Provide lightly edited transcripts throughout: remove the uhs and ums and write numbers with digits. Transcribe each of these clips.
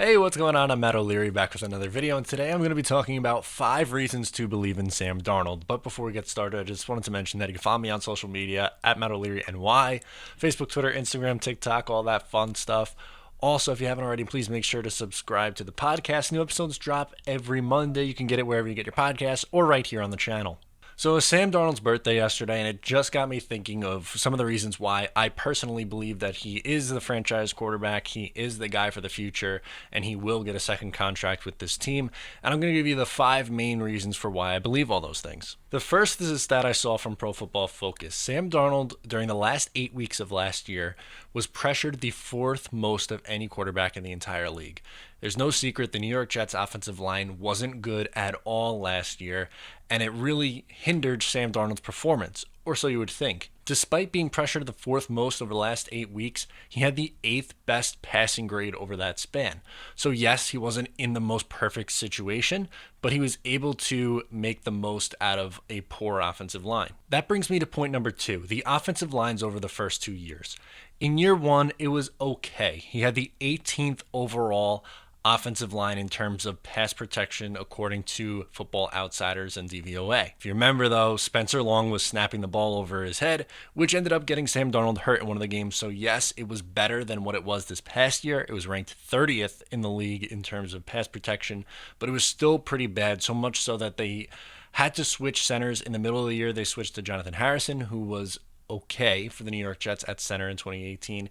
Hey, what's going on? I'm Matt O'Leary back with another video, and today I'm going to be talking about 5 reasons to believe in Sam Darnold. But before we get started, I just wanted to mention that you can follow me on social media at Matt O'Leary NY, Facebook, Twitter, Instagram, TikTok, all that fun stuff. Also, if you haven't already, please make sure to subscribe to the podcast. New episodes drop every Monday. You can get it wherever you get your podcasts or right here on the channel. So it was Sam Darnold's birthday yesterday, and it just got me thinking of some of the reasons why I personally believe that he is the franchise quarterback, he is the guy for the future, and he will get a second contract with this team. And I'm going to give you the 5 main reasons for why I believe all those things. The first is a stat I saw from Pro Football Focus. Sam Darnold, during the last 8 weeks of last year, was pressured the 4th most of any quarterback in the entire league. There's no secret the New York Jets offensive line wasn't good at all last year, and it really hindered Sam Darnold's performance, or so you would think. Despite being pressured the 4th most over the last 8 weeks, he had the 8th best passing grade over that span. So yes, he wasn't in the most perfect situation, but he was able to make the most out of a poor offensive line. That brings me to point number 2, the offensive lines over the first 2 years. In year 1, it was okay. He had the 18th overall offensive line in terms of pass protection according to Football Outsiders and DVOA. If you remember though, Spencer Long was snapping the ball over his head, which ended up getting Sam Darnold hurt in one of the games. So yes, it was better than what it was this past year. It was ranked 30th in the league in terms of pass protection, but it was still pretty bad, so much so that they had to switch centers in the middle of the year. They switched to Jonathan Harrison, who was okay for the New York Jets at center in 2018.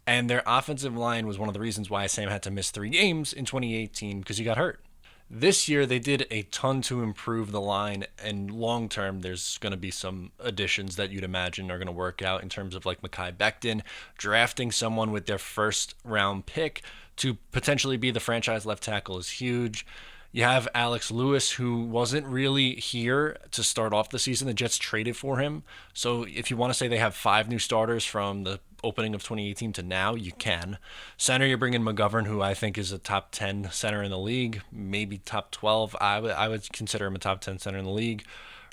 And their offensive line was one of the reasons why Sam had to miss 3 games in 2018 because he got hurt. This year, they did a ton to improve the line, and long term, there's going to be some additions that you'd imagine are going to work out in terms of like Mekhi Becton, drafting someone with their first round pick to potentially be the franchise left tackle is huge. You have Alex Lewis, who wasn't really here to start off the season. The Jets traded for him. So if you want to say they have 5 new starters from the opening of 2018 to now, you can. Center, you're bringing McGovern, who I think is a top 10 center in the league, maybe top 12. I would consider him a top 10 center in the league.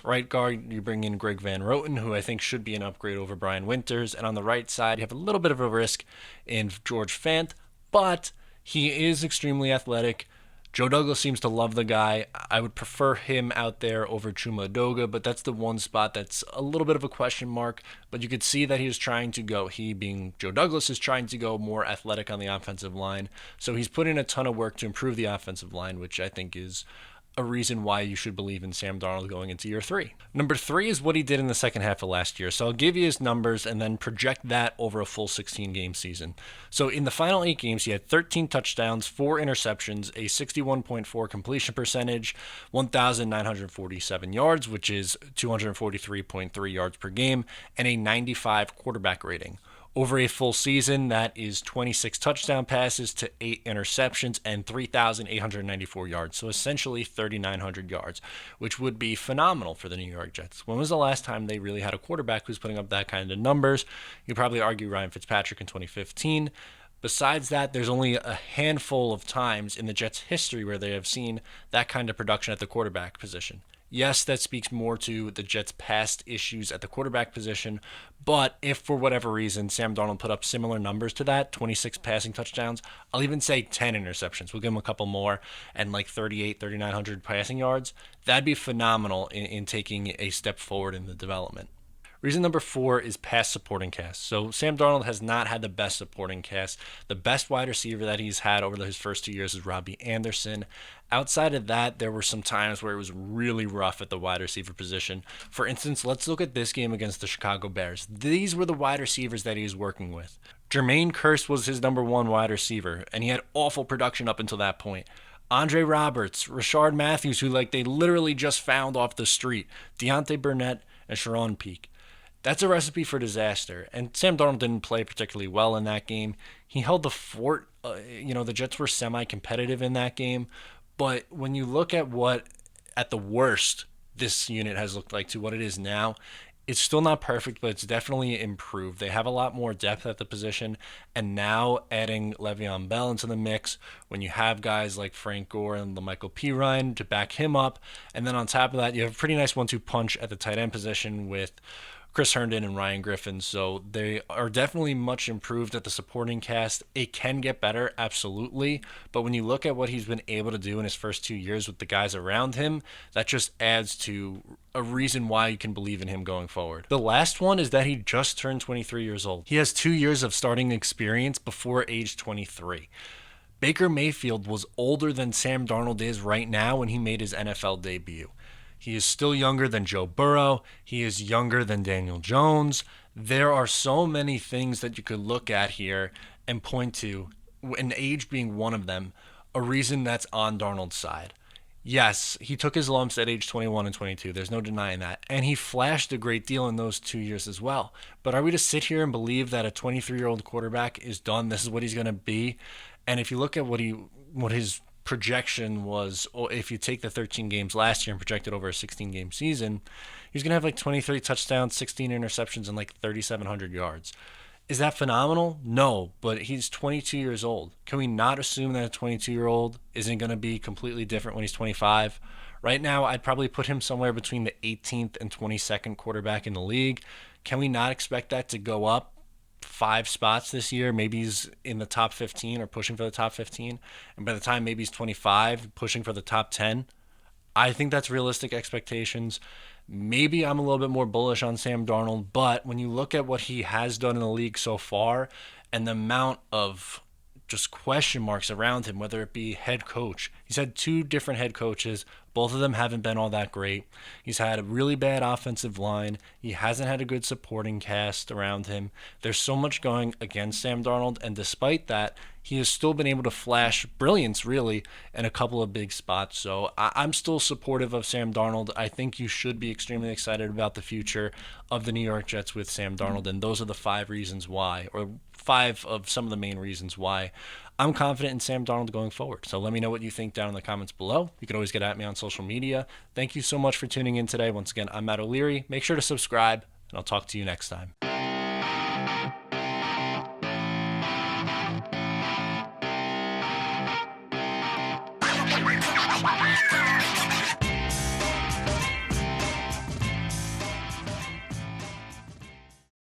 Right guard, you bring in Greg Van Roten, who I think should be an upgrade over Brian Winters. And on the right side, you have a little bit of a risk in George Fant, but he is extremely athletic. Joe Douglas seems to love the guy. I would prefer him out there over Chuma Edoga, but that's the one spot that's a little bit of a question mark. But you could see that he was trying to go, he being Joe Douglas, is trying to go more athletic on the offensive line. So he's put in a ton of work to improve the offensive line, which I think is a reason why you should believe in Sam Darnold going into year 3. Number 3 is what he did in the second half of last year. So I'll give you his numbers and then project that over a full 16-game season. So in the final 8 games, he had 13 touchdowns, 4 interceptions, a 61.4 completion percentage, 1,947 yards, which is 243.3 yards per game, and a 95 quarterback rating. Over a full season, that is 26 touchdown passes to 8 interceptions and 3,894 yards. So essentially 3,900 yards, which would be phenomenal for the New York Jets. When was the last time they really had a quarterback who's putting up that kind of numbers? You'd probably argue Ryan Fitzpatrick in 2015. Besides that, there's only a handful of times in the Jets' history where they have seen that kind of production at the quarterback position. Yes, that speaks more to the Jets' past issues at the quarterback position, but if for whatever reason Sam Darnold put up similar numbers to that, 26 passing touchdowns, I'll even say 10 interceptions, we'll give him a couple more, and like 3,900 passing yards, that'd be phenomenal in taking a step forward in the development. Reason number 4 is pass supporting cast. So Sam Darnold has not had the best supporting cast. The best wide receiver that he's had over his first 2 years is Robbie Anderson. Outside of that, there were some times where it was really rough at the wide receiver position. For instance, let's look at this game against the Chicago Bears. These were the wide receivers that he was working with. Jermaine Kearse was his number 1 wide receiver, and he had awful production up until that point. Andre Roberts, Rashard Matthews, who they literally just found off the street, Deontay Burnett, and Sharon Peak. That's a recipe for disaster, and Sam Darnold didn't play particularly well in that game. He held the fort. The Jets were semi-competitive in that game, but when you look at what, at the worst, this unit has looked like to what it is now, it's still not perfect, but it's definitely improved. They have a lot more depth at the position, and now adding Le'Veon Bell into the mix, when you have guys like Frank Gore and LaMichael Pirine to back him up, and then on top of that, you have a pretty nice 1-2 punch at the tight end position with Chris Herndon and Ryan Griffin. So they are definitely much improved at the supporting cast. It can get better, absolutely. But when you look at what he's been able to do in his first 2 years with the guys around him, that just adds to a reason why you can believe in him going forward. The last one is that he just turned 23 years old. He has 2 years of starting experience before age 23. Baker Mayfield was older than Sam Darnold is right now when he made his NFL debut. He is still younger than Joe Burrow. He is younger than Daniel Jones. There are so many things that you could look at here and point to, and age being one of them, a reason that's on Darnold's side. Yes, he took his lumps at age 21 and 22. There's no denying that. And he flashed a great deal in those 2 years as well. But are we to sit here and believe that a 23-year-old quarterback is done? This is what he's going to be? And if you look at what his projection was, or if you take the 13 games last year and project it over a 16-game season, he's going to have like 23 touchdowns, 16 interceptions, and like 3,700 yards. Is that phenomenal? No, but he's 22 years old. Can we not assume that a 22-year-old isn't going to be completely different when he's 25? Right now, I'd probably put him somewhere between the 18th and 22nd quarterback in the league. Can we not expect that to go up 5 spots this year? Maybe he's in the top 15 or pushing for the top 15. And by the time maybe he's 25, pushing for the top 10. I think that's realistic expectations. Maybe I'm a little bit more bullish on Sam Darnold, but when you look at what he has done in the league so far and the amount of just question marks around him, whether it be head coach. He's had 2 different head coaches. Both of them haven't been all that great. He's had a really bad offensive line. He hasn't had a good supporting cast around him. There's so much going against Sam Darnold, and despite that, he has still been able to flash brilliance, really, in a couple of big spots. So I'm still supportive of Sam Darnold. I think you should be extremely excited about the future of the New York Jets with Sam Darnold, and those are the 5 reasons why, or 5 of some of the main reasons why I'm confident in Sam Darnold going forward. So let me know what you think down in the comments below. You can always get at me on social media. Thank you so much for tuning in today. Once again, I'm Matt O'Leary. Make sure to subscribe, and I'll talk to you next time.